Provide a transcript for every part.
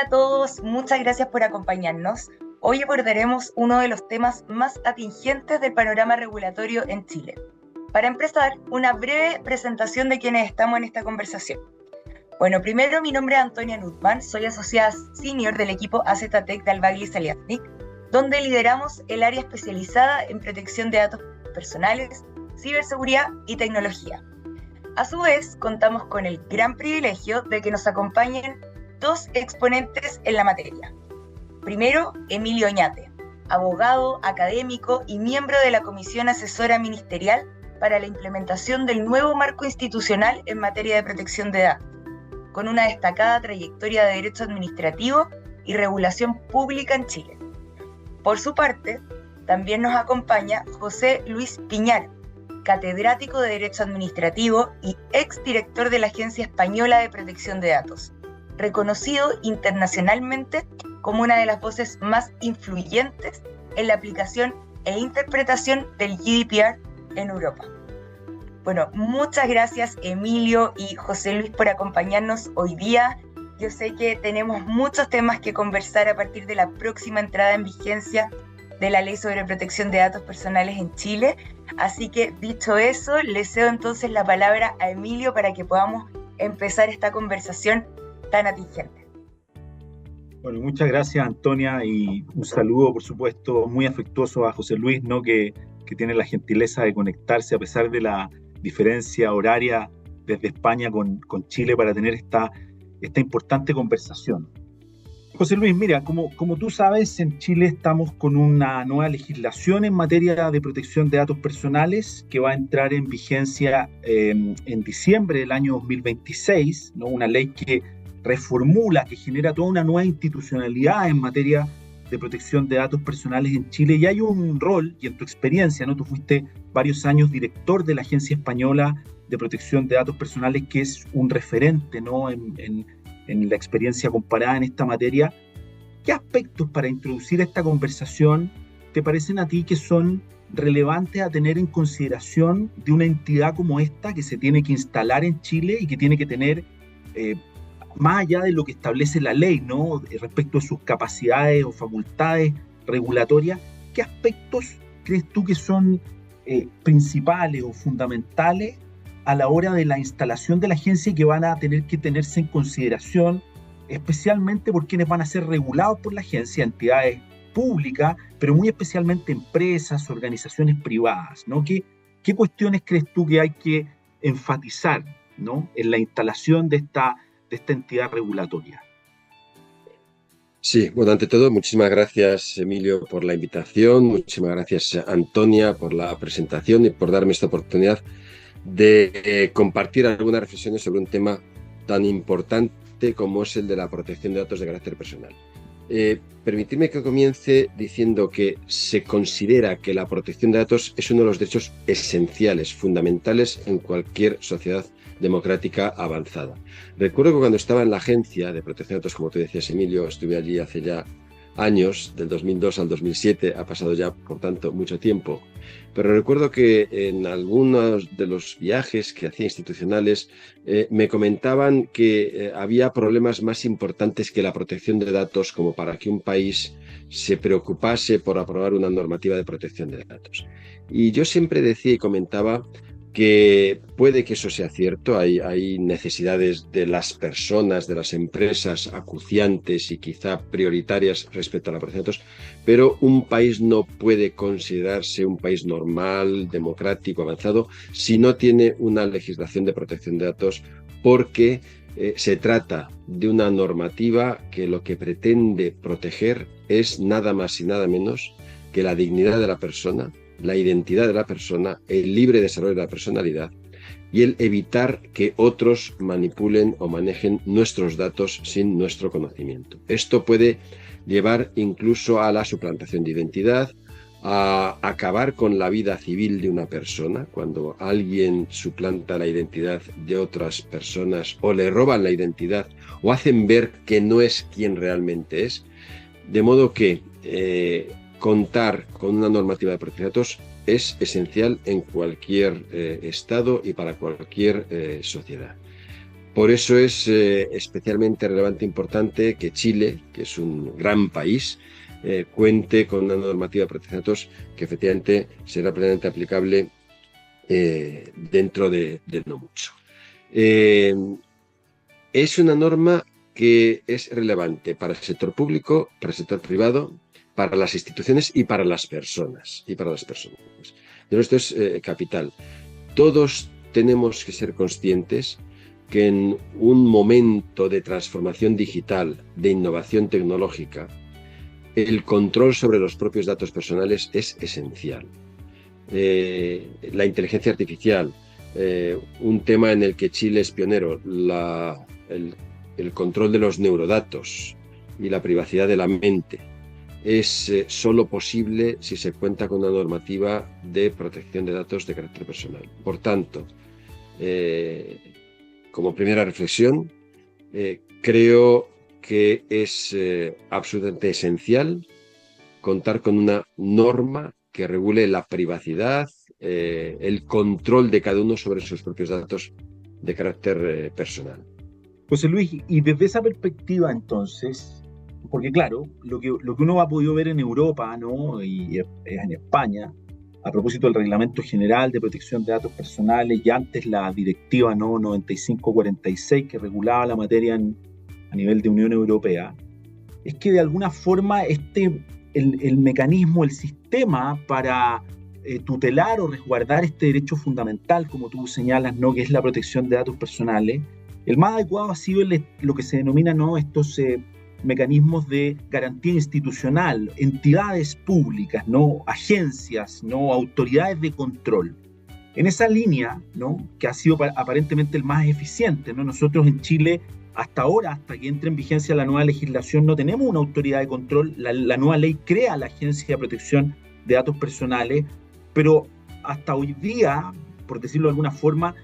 a todos, muchas gracias por acompañarnos. Hoy abordaremos uno de los temas más atingentes del panorama regulatorio en Chile. Para empezar, una breve presentación de quienes estamos en esta conversación. Bueno, primero mi nombre es Antonia Nutman, soy asociada senior del equipo AZTEC de Albagli Saliasnik, donde lideramos el área especializada en protección de datos personales, ciberseguridad y tecnología. A su vez, contamos con el gran privilegio de que nos acompañen dos exponentes en la materia. Primero, Emilio Oñate, abogado, académico y miembro de la Comisión Asesora Ministerial para la implementación del nuevo marco institucional en materia de protección de datos, con una destacada trayectoria de derecho administrativo y regulación pública en Chile. Por su parte, también nos acompaña José Luis Piñar, catedrático de Derecho Administrativo y exdirector de la Agencia Española de Protección de Datos, reconocido internacionalmente como una de las voces más influyentes en la aplicación e interpretación del GDPR en Europa. Bueno, muchas gracias Emilio y José Luis por acompañarnos hoy día. Yo sé que tenemos muchos temas que conversar a partir de la próxima entrada en vigencia de la Ley sobre Protección de Datos Personales en Chile. Así que, dicho eso, le cedo entonces la palabra a Emilio para que podamos empezar esta conversación tan atingente. Bueno, muchas gracias Antonia y un saludo, por supuesto, muy afectuoso a José Luis, ¿no? que tiene la gentileza de conectarse a pesar de la diferencia horaria desde España con Chile para tener esta importante conversación. José Luis, mira, como tú sabes, en Chile estamos con una nueva legislación en materia de protección de datos personales que va a entrar en vigencia en diciembre del año 2026, ¿no? Una ley que reformula, que genera toda una nueva institucionalidad en materia de protección de datos personales en Chile. Y hay un rol, y en tu experiencia, ¿no? Tú fuiste varios años director de la Agencia Española de Protección de Datos Personales, que es un referente, ¿no? en la experiencia comparada en esta materia. ¿Qué aspectos para introducir esta conversación te parecen a ti que son relevantes a tener en consideración de una entidad como esta que se tiene que instalar en Chile y que tiene que tener, más allá de lo que establece la ley, ¿no? Respecto a sus capacidades o facultades regulatorias, ¿qué aspectos crees tú que son principales o fundamentales a la hora de la instalación de la agencia y que van a tener que tenerse en consideración, especialmente por quienes van a ser regulados por la agencia, entidades públicas, pero muy especialmente empresas, organizaciones privadas, ¿no? ¿Qué cuestiones crees tú que hay que enfatizar, ¿no? En la instalación de esta entidad regulatoria? Sí, bueno, ante todo, muchísimas gracias, Emilio, por la invitación, muchísimas gracias, Antonia, por la presentación y por darme esta oportunidad de compartir algunas reflexiones sobre un tema tan importante como es el de la protección de datos de carácter personal. Permitidme que comience diciendo que se considera que la protección de datos es uno de los derechos esenciales, fundamentales en cualquier sociedad democrática avanzada. Recuerdo que cuando estaba en la Agencia de Protección de Datos, como tú decías, Emilio, estuve allí hace ya años, del 2002 al 2007, ha pasado ya, por tanto, mucho tiempo. Pero recuerdo que en algunos de los viajes que hacía institucionales me comentaban que había problemas más importantes que la protección de datos como para que un país se preocupase por aprobar una normativa de protección de datos. Y yo siempre decía y comentaba que puede que eso sea cierto, hay necesidades de las personas, de las empresas acuciantes y quizá prioritarias respecto a la protección de datos, pero un país no puede considerarse un país normal, democrático, avanzado, si no tiene una legislación de protección de datos, porque se trata de una normativa que lo que pretende proteger es nada más y nada menos que la dignidad de la persona, la identidad de la persona, el libre desarrollo de la personalidad y el evitar que otros manipulen o manejen nuestros datos sin nuestro conocimiento. Esto puede llevar incluso a la suplantación de identidad, a acabar con la vida civil de una persona, cuando alguien suplanta la identidad de otras personas o le roban la identidad o hacen ver que no es quien realmente es, de modo que contar con una normativa de protección de datos es esencial en cualquier Estado y para cualquier sociedad. Por eso es especialmente relevante e importante que Chile, que es un gran país, cuente con una normativa de protección de datos que efectivamente será plenamente aplicable dentro de no mucho. Es una norma que es relevante para el sector público, para el sector privado, para las instituciones y para las personas. Esto es capital. Todos tenemos que ser conscientes que en un momento de transformación digital, de innovación tecnológica, el control sobre los propios datos personales es esencial. La inteligencia artificial, un tema en el que Chile es pionero, el control de los neurodatos y la privacidad de la mente, es solo posible si se cuenta con una normativa de protección de datos de carácter personal. Por tanto, como primera reflexión, creo que es absolutamente esencial contar con una norma que regule la privacidad, el control de cada uno sobre sus propios datos de carácter personal. José Luis, y desde esa perspectiva entonces, porque claro, lo que uno ha podido ver en Europa, ¿no? Y en España, a propósito del Reglamento General de Protección de Datos Personales y antes la Directiva, ¿no?, 9546 que regulaba la materia a nivel de Unión Europea, es que de alguna forma el mecanismo, el sistema para tutelar o resguardar este derecho fundamental, como tú señalas, ¿no?, que es la protección de datos personales, el más adecuado ha sido lo que se denomina, ¿no?, estos mecanismos de garantía institucional, entidades públicas, ¿no?, agencias, ¿no?, autoridades de control. En esa línea, ¿no?, que ha sido aparentemente el más eficiente, ¿no? Nosotros en Chile, hasta ahora, hasta que entre en vigencia la nueva legislación, no tenemos una autoridad de control. La nueva ley crea la Agencia de Protección de Datos Personales, pero hasta hoy día, por decirlo de alguna forma,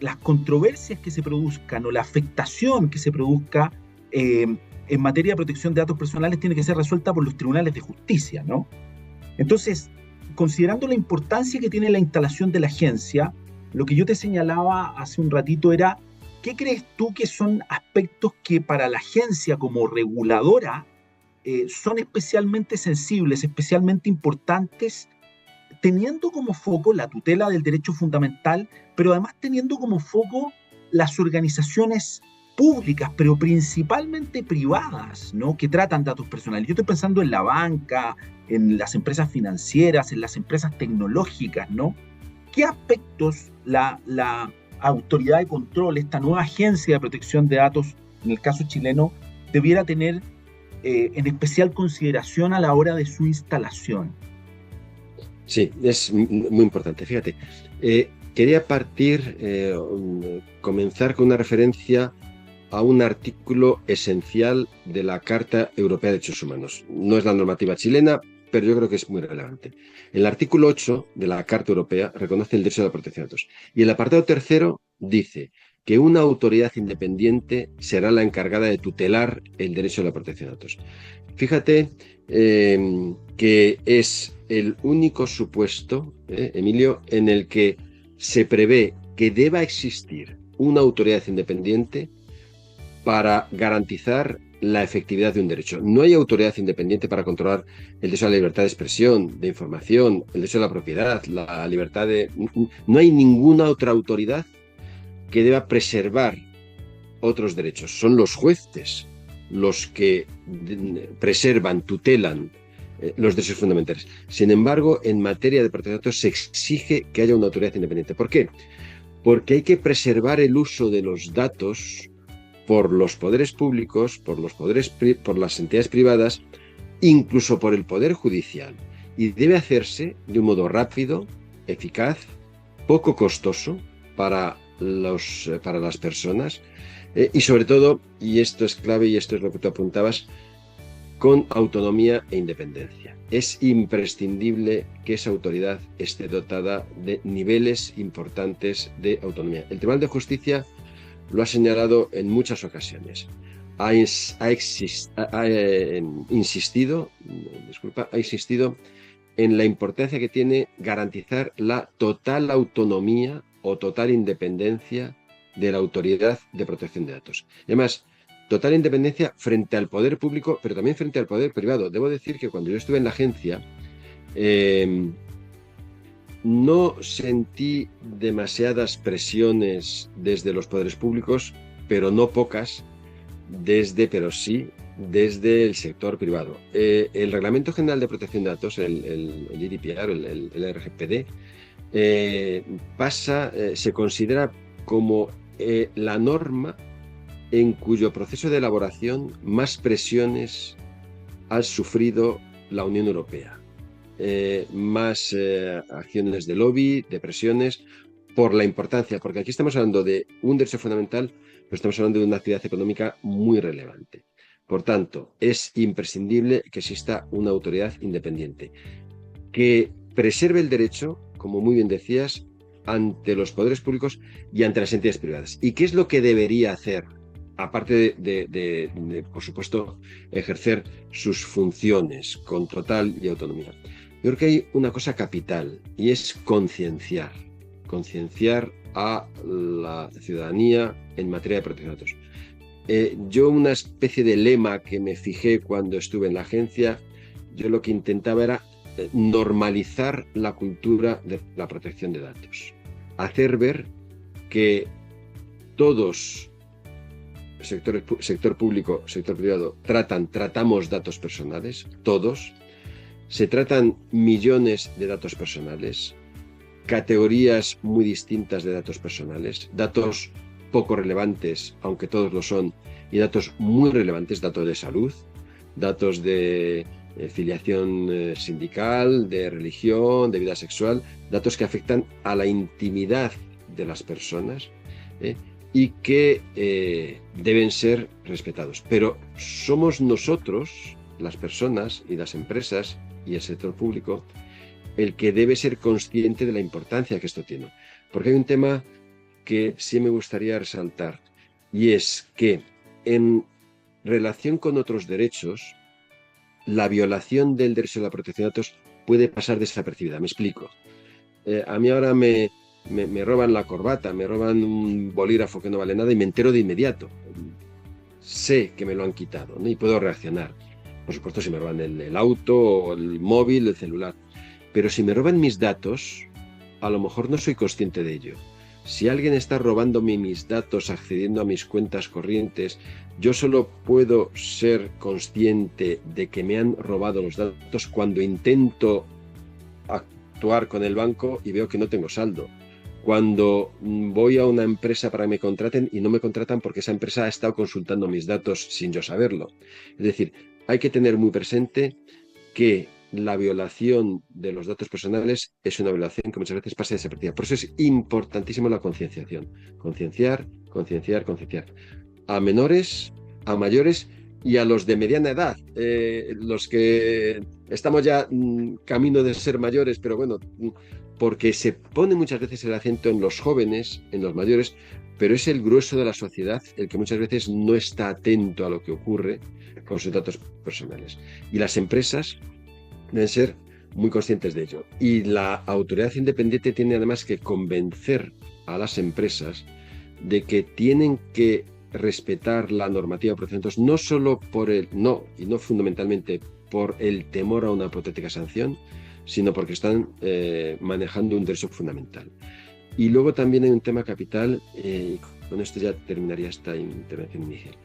las controversias que se produzcan o la afectación que se produzca en materia de protección de datos personales tiene que ser resuelta por los tribunales de justicia, ¿no? Entonces, considerando la importancia que tiene la instalación de la agencia, lo que yo te señalaba hace un ratito era, ¿qué crees tú que son aspectos que para la agencia como reguladora son especialmente sensibles, especialmente importantes, teniendo como foco la tutela del derecho fundamental, pero además teniendo como foco las organizaciones públicas, pero principalmente privadas, ¿no?, que tratan datos personales? Yo estoy pensando en la banca, en las empresas financieras, en las empresas tecnológicas, ¿no? ¿Qué aspectos la autoridad de control, esta nueva agencia de protección de datos, en el caso chileno, debiera tener en especial consideración a la hora de su instalación? Sí, es muy importante. Fíjate, quería comenzar con una referencia a un artículo esencial de la Carta Europea de Derechos Humanos. No es la normativa chilena, pero yo creo que es muy relevante. El artículo 8 de la Carta Europea reconoce el derecho a la protección de datos. Y el apartado tercero dice que una autoridad independiente será la encargada de tutelar el derecho a la protección de datos. Fíjate que es el único supuesto, Emilio, en el que se prevé que deba existir una autoridad independiente para garantizar la efectividad de un derecho. No hay autoridad independiente para controlar el derecho a la libertad de expresión, de información, el derecho a la propiedad, la libertad de... No hay ninguna otra autoridad que deba preservar otros derechos. Son los jueces los que preservan, tutelan los derechos fundamentales. Sin embargo, en materia de protección de datos se exige que haya una autoridad independiente. ¿Por qué? Porque hay que preservar el uso de los datos por los poderes públicos, por las entidades privadas, incluso por el Poder Judicial. Y debe hacerse de un modo rápido, eficaz, poco costoso para las personas y sobre todo, y esto es clave y esto es lo que tú apuntabas, con autonomía e independencia. Es imprescindible que esa autoridad esté dotada de niveles importantes de autonomía. El Tribunal de Justicia lo ha señalado en muchas ocasiones. Ha insistido en la importancia que tiene garantizar la total autonomía o total independencia de la Autoridad de Protección de Datos. Además, total independencia frente al poder público, pero también frente al poder privado. Debo decir que cuando yo estuve en la agencia, no sentí demasiadas presiones desde los poderes públicos, pero no pocas, pero sí desde el sector privado. El Reglamento General de Protección de Datos, el GDPR, el RGPD, se considera como la norma en cuyo proceso de elaboración más presiones ha sufrido la Unión Europea. Más acciones de lobby, de presiones, por la importancia, porque aquí estamos hablando de un derecho fundamental, pero estamos hablando de una actividad económica muy relevante. Por tanto, es imprescindible que exista una autoridad independiente que preserve el derecho, como muy bien decías, ante los poderes públicos y ante las entidades privadas. ¿Y qué es lo que debería hacer? Aparte de, por supuesto, ejercer sus funciones con total y autonomía. Yo creo que hay una cosa capital y es concienciar a la ciudadanía en materia de protección de datos. Yo una especie de lema que me fijé cuando estuve en la agencia, yo lo que intentaba era normalizar la cultura de la protección de datos. Hacer ver que todos, sector público, sector privado, tratamos datos personales, todos. Se tratan millones de datos personales, categorías muy distintas de datos personales, datos poco relevantes, aunque todos lo son, y datos muy relevantes, datos de salud, datos de filiación sindical, de religión, de vida sexual, datos que afectan a la intimidad de las personas y que deben ser respetados. Pero somos nosotros, las personas y las empresas y el sector público, el que debe ser consciente de la importancia que esto tiene. Porque hay un tema que sí me gustaría resaltar, y es que en relación con otros derechos, la violación del derecho a la protección de datos puede pasar desapercibida. Me explico. A mí ahora me roban la corbata, me roban un bolígrafo que no vale nada y me entero de inmediato. Sé que me lo han quitado, ¿no? Y puedo reaccionar. Por supuesto, si me roban el auto, el móvil, el celular. Pero si me roban mis datos, a lo mejor no soy consciente de ello. Si alguien está robándome mis datos, accediendo a mis cuentas corrientes, yo solo puedo ser consciente de que me han robado los datos cuando intento actuar con el banco y veo que no tengo saldo. Cuando voy a una empresa para que me contraten y no me contratan porque esa empresa ha estado consultando mis datos sin yo saberlo. Es decir, hay que tener muy presente que la violación de los datos personales es una violación que muchas veces pasa desapercibida. Por eso es importantísimo la concienciación. Concienciar. A menores, a mayores y a los de mediana edad. Los que estamos ya camino de ser mayores, pero bueno, porque se pone muchas veces el acento en los jóvenes, en los mayores, pero es el grueso de la sociedad el que muchas veces no está atento a lo que ocurre con sus datos personales. Y las empresas deben ser muy conscientes de ello. Y la autoridad independiente tiene además que convencer a las empresas de que tienen que respetar la normativa de protección de datos, no solo no fundamentalmente por el temor a una hipotética sanción, sino porque están manejando un derecho fundamental. Y luego también hay un tema capital, con esto ya terminaría esta intervención inicial,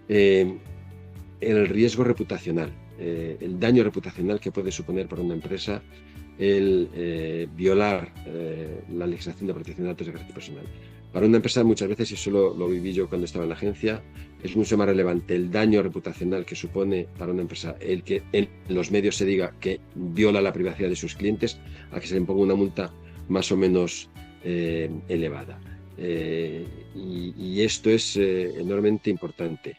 el riesgo reputacional, el daño reputacional que puede suponer para una empresa el violar la legislación de protección de datos de carácter personal. Para una empresa muchas veces, y eso lo viví yo cuando estaba en la agencia, es mucho más relevante el daño reputacional que supone para una empresa el que en los medios se diga que viola la privacidad de sus clientes a que se le imponga una multa más o menos elevada. Y esto es enormemente importante.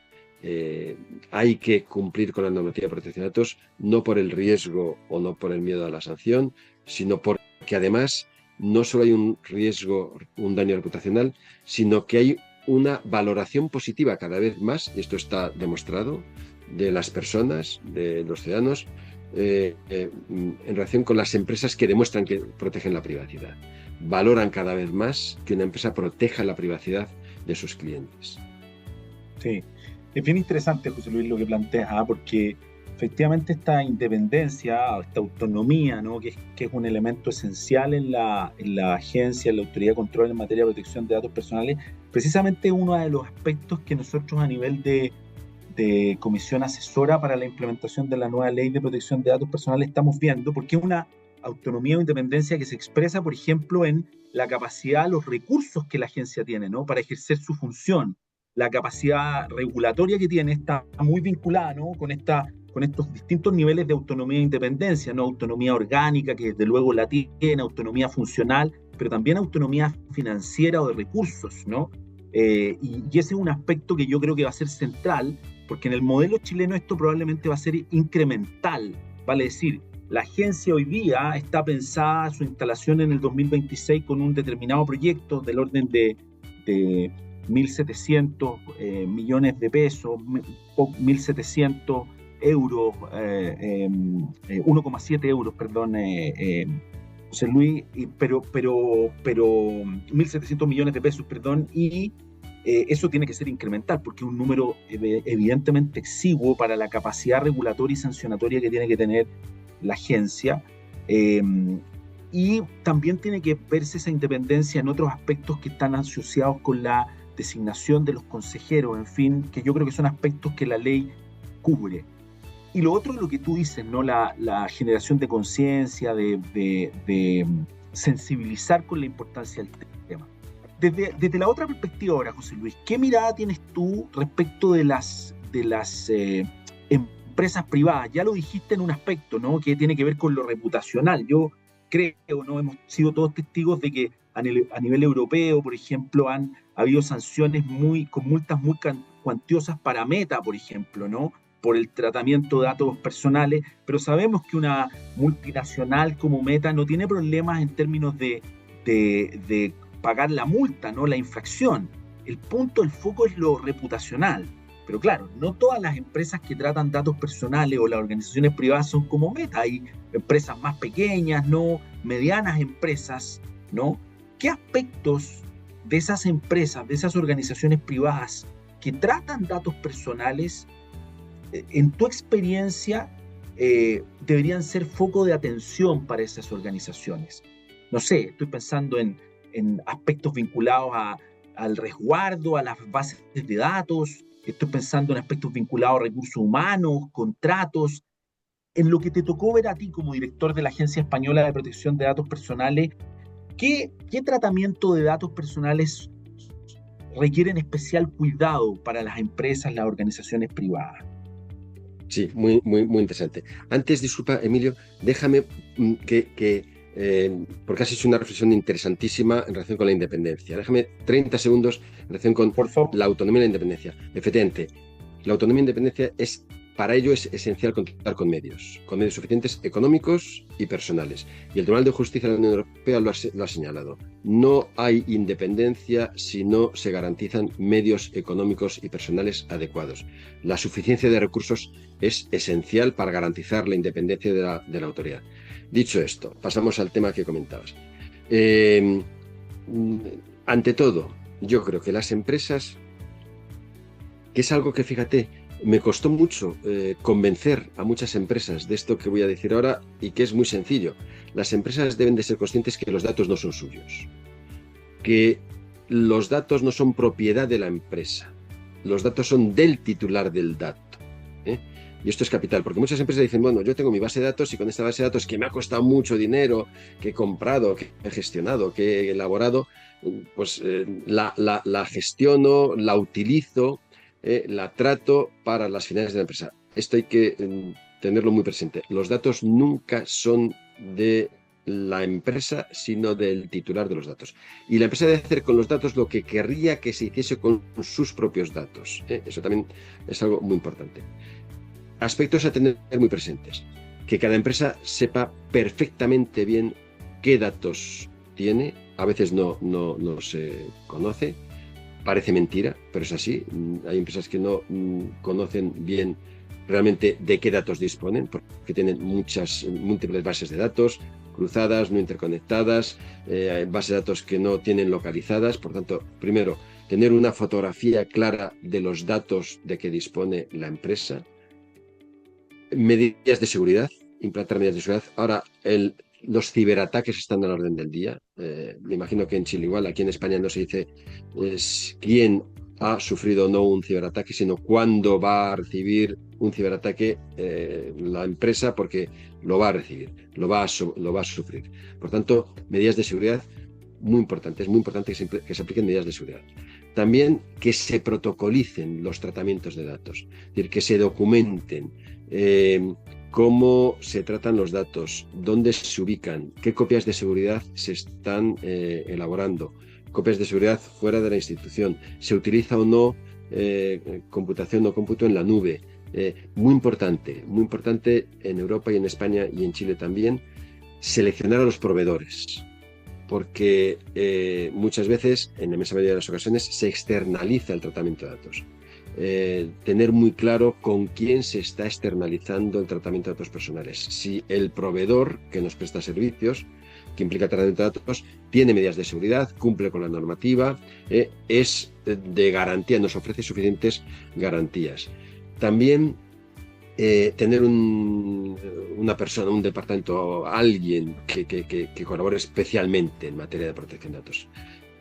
Hay que cumplir con la normativa de protección de datos, no por el riesgo o no por el miedo a la sanción, sino porque además no solo hay un riesgo, un daño reputacional, sino que hay una valoración positiva cada vez más, y esto está demostrado, de las personas, de los ciudadanos, en relación con las empresas que demuestran que protegen la privacidad. Valoran cada vez más que una empresa proteja la privacidad de sus clientes. Sí, es bien interesante, José Luis, lo que planteas, porque efectivamente esta independencia, esta autonomía, ¿no? que es un elemento esencial en la agencia, en la autoridad de control en materia de protección de datos personales, precisamente uno de los aspectos que nosotros a nivel de comisión asesora para la implementación de la nueva ley de protección de datos personales estamos viendo, porque es una autonomía o independencia que se expresa, por ejemplo, en la capacidad, los recursos que la agencia tiene, ¿no? para ejercer su función. La capacidad regulatoria que tiene está muy vinculada, ¿no? con estos distintos niveles de autonomía e independencia, ¿no? Autonomía orgánica, que desde luego la tiene, autonomía funcional, pero también autonomía financiera o de recursos, ¿no? Y ese es un aspecto que yo creo que va a ser central, porque en el modelo chileno esto probablemente va a ser incremental, vale decir, la agencia hoy día está pensada su instalación en el 2026 con un determinado proyecto del orden de 1.700 millones de pesos, 1.700 euros, 1,7 euros, perdón, José Luis, pero 1.700 millones de pesos, perdón, y eso tiene que ser incremental porque es un número evidentemente exiguo para la capacidad regulatoria y sancionatoria que tiene que tener la agencia, y también tiene que verse esa independencia en otros aspectos que están asociados con la designación de los consejeros, en fin, que yo creo que son aspectos que la ley cubre. Y lo otro es lo que tú dices, ¿no? La generación de conciencia, de sensibilizar con la importancia del tema. Desde la otra perspectiva ahora, José Luis, ¿qué mirada tienes tú respecto de las empresas privadas? Ya lo dijiste en un aspecto, ¿no? Que tiene que ver con lo reputacional. Yo creo, ¿no? Hemos sido todos testigos de que a nivel europeo, por ejemplo, han habido sanciones con multas muy cuantiosas para Meta, por ejemplo, ¿no? Por el tratamiento de datos personales, pero sabemos que una multinacional como Meta no tiene problemas en términos de pagar la multa, ¿no? La infracción. El foco es lo reputacional. Pero claro, no todas las empresas que tratan datos personales o las organizaciones privadas son como Meta. Hay empresas más pequeñas, ¿no? Medianas empresas, ¿no? ¿Qué aspectos de esas empresas, de esas organizaciones privadas que tratan datos personales, en tu experiencia, deberían ser foco de atención para esas organizaciones? No sé, estoy pensando en aspectos vinculados al resguardo, a las bases de datos, estoy pensando en aspectos vinculados a recursos humanos, contratos. En lo que te tocó ver a ti como director de la Agencia Española de Protección de Datos Personales, ¿qué tratamiento de datos personales requieren especial cuidado para las empresas, las organizaciones privadas? Sí, muy interesante. Antes, disculpa, Emilio, déjame porque has hecho una reflexión interesantísima en relación con la independencia. Déjame 30 segundos en relación con la autonomía y la independencia. Efectivamente, la autonomía e independencia para ello es esencial contar con medios suficientes económicos y personales. Y el Tribunal de Justicia de la Unión Europea lo ha señalado. No hay independencia si no se garantizan medios económicos y personales adecuados. La suficiencia de recursos es esencial para garantizar la independencia de la autoridad. Dicho esto, pasamos al tema que comentabas. Ante todo, yo creo que las empresas, que es algo que, fíjate, me costó mucho convencer a muchas empresas de esto que voy a decir ahora y que es muy sencillo. Las empresas deben de ser conscientes que los datos no son suyos, que los datos no son propiedad de la empresa, los datos son del titular del dato. Y esto es capital, porque muchas empresas dicen, bueno, yo tengo mi base de datos y con esta base de datos que me ha costado mucho dinero, que he comprado, que he gestionado, que he elaborado, pues la gestiono, la utilizo, la trato para las finalidades de la empresa. Esto hay que tenerlo muy presente. Los datos nunca son de la empresa, sino del titular de los datos. Y la empresa debe hacer con los datos lo que querría que se hiciese con sus propios datos. Eso también es algo muy importante. Aspectos a tener muy presentes. Que cada empresa sepa perfectamente bien qué datos tiene. A veces no se conoce. Parece mentira, pero es así. Hay empresas que no conocen bien realmente de qué datos disponen, porque tienen múltiples bases de datos, cruzadas, no interconectadas, bases de datos que no tienen localizadas. Por tanto, primero, tener una fotografía clara de los datos de que dispone la empresa, medidas de seguridad, implantar medidas de seguridad. Ahora, los ciberataques están a la orden del día. Me imagino que en Chile igual, aquí en España no se dice quién ha sufrido o no un ciberataque, sino cuándo va a recibir un ciberataque la empresa, porque lo va a recibir, lo va a sufrir. Por tanto, medidas de seguridad muy importantes. Es muy importante que se apliquen medidas de seguridad. También que se protocolicen los tratamientos de datos, es decir, que se documenten cómo se tratan los datos, dónde se ubican, qué copias de seguridad se están elaborando, copias de seguridad fuera de la institución, se utiliza o no computación o cómputo en la nube. Muy importante en Europa y en España y en Chile también, seleccionar a los proveedores, porque muchas veces, en la inmensa mayoría de las ocasiones, se externaliza el tratamiento de datos. Tener muy claro con quién se está externalizando el tratamiento de datos personales. Si el proveedor que nos presta servicios, que implica tratamiento de datos, tiene medidas de seguridad, cumple con la normativa, es de garantía, nos ofrece suficientes garantías. También tener una persona, un departamento, alguien que colabore especialmente en materia de protección de datos.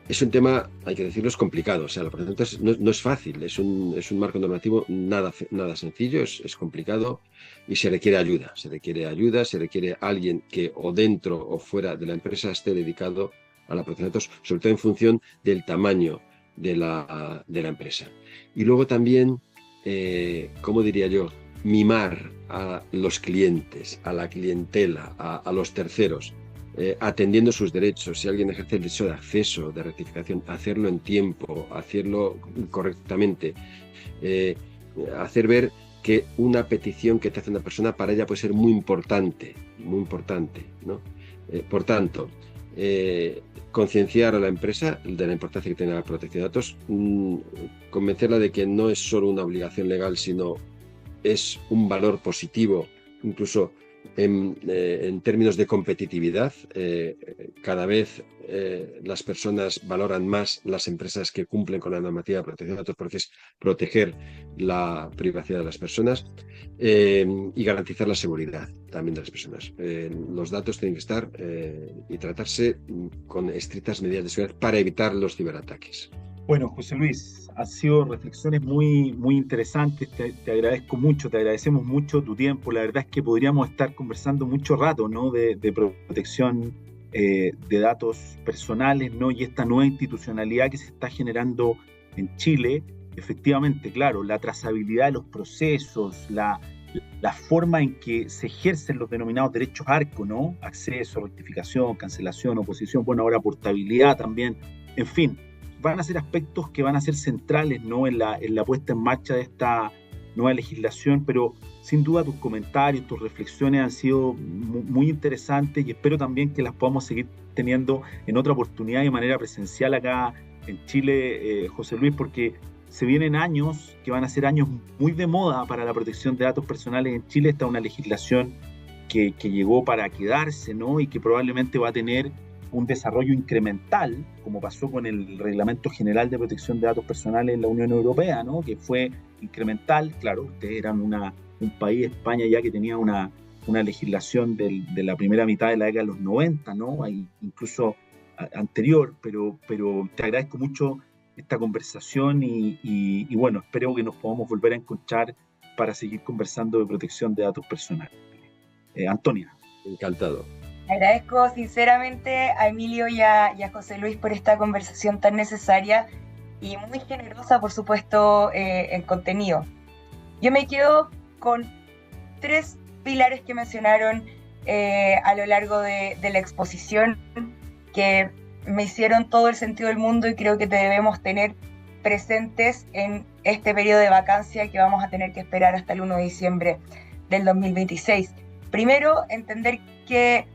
Es un tema, hay que decirlo, es complicado. O sea, la protección de datos no es fácil, es un marco normativo nada sencillo, es complicado y se requiere ayuda. Se requiere alguien que o dentro o fuera de la empresa esté dedicado a la protección de datos, sobre todo en función del tamaño de la empresa. Y luego también, ¿cómo diría yo? Mimar a los clientes, a la clientela, a los terceros, atendiendo sus derechos. Si alguien ejerce el derecho de acceso, de rectificación, hacerlo en tiempo, hacerlo correctamente, hacer ver que una petición que te hace una persona para ella puede ser muy importante, ¿no? Por tanto, concienciar a la empresa de la importancia que tiene la protección de datos, convencerla de que no es solo una obligación legal, sino es un valor positivo, incluso en términos de competitividad. Cada vez las personas valoran más las empresas que cumplen con la normativa de protección de datos, porque es proteger la privacidad de las personas y garantizar la seguridad también de las personas. Los datos tienen que estar y tratarse con estrictas medidas de seguridad para evitar los ciberataques. Bueno, José Luis, han sido reflexiones muy, muy interesantes. Te agradezco mucho, te agradecemos mucho tu tiempo. La verdad es que podríamos estar conversando mucho rato, ¿no? de protección de datos personales, ¿no? Y esta nueva institucionalidad que se está generando en Chile. Efectivamente, claro, la trazabilidad de los procesos, la forma en que se ejercen los denominados derechos ARCO, ¿no? Acceso, rectificación, cancelación, oposición, bueno, ahora portabilidad también, en fin. Van a ser aspectos que van a ser centrales, ¿no? en la puesta en marcha de esta nueva legislación, pero sin duda tus comentarios, tus reflexiones han sido muy interesantes y espero también que las podamos seguir teniendo en otra oportunidad de manera presencial acá en Chile, José Luis, porque se vienen años que van a ser años muy de moda para la protección de datos personales en Chile. Esta es una legislación que llegó para quedarse, ¿no? Y que probablemente va a tener un desarrollo incremental, como pasó con el Reglamento General de Protección de Datos Personales en la Unión Europea, ¿no? Que fue incremental. Claro, ustedes eran un país, España, ya que tenía una legislación de la primera mitad de la década de los 90, ¿no? Incluso anterior, pero te agradezco mucho esta conversación y bueno, espero que nos podamos volver a encontrar para seguir conversando de protección de datos personales. Antonia. Encantado. Agradezco sinceramente a Emilio y a José Luis por esta conversación tan necesaria y muy generosa, por supuesto, en contenido. Yo me quedo con 3 pilares que mencionaron a lo largo de la exposición, que me hicieron todo el sentido del mundo y creo que debemos tener presentes en este periodo de vacancia que vamos a tener que esperar hasta el 1 de diciembre del 2026. Primero, entender que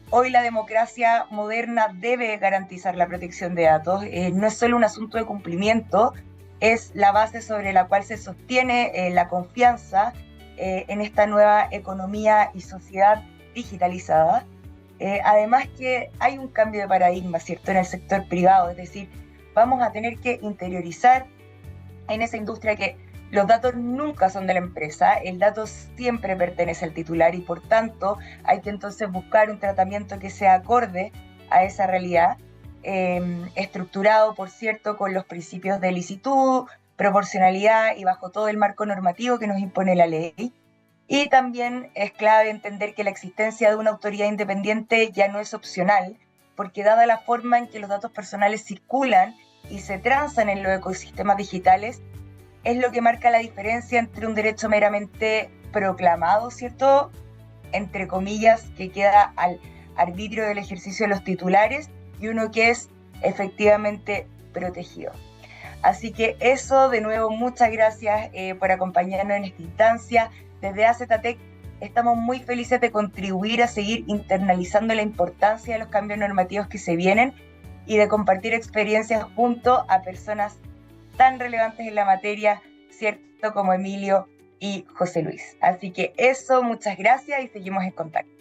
hoy la democracia moderna debe garantizar la protección de datos. No es solo un asunto de cumplimiento, es la base sobre la cual se sostiene la confianza en esta nueva economía y sociedad digitalizada. Además que hay un cambio de paradigma, ¿cierto?, en el sector privado, es decir, vamos a tener que interiorizar en esa industria que los datos nunca son de la empresa, el dato siempre pertenece al titular y por tanto hay que entonces buscar un tratamiento que sea acorde a esa realidad, estructurado, por cierto, con los principios de licitud, proporcionalidad y bajo todo el marco normativo que nos impone la ley. Y también es clave entender que la existencia de una autoridad independiente ya no es opcional, porque dada la forma en que los datos personales circulan y se transan en los ecosistemas digitales, es lo que marca la diferencia entre un derecho meramente proclamado, ¿cierto?, entre comillas, que queda al arbitrio del ejercicio de los titulares, y uno que es efectivamente protegido. Así que eso, de nuevo, muchas gracias por acompañarnos en esta instancia. Desde AZTEC estamos muy felices de contribuir a seguir internalizando la importancia de los cambios normativos que se vienen y de compartir experiencias junto a personas tan relevantes en la materia, ¿cierto?, como Emilio y José Luis. Así que eso, muchas gracias y seguimos en contacto.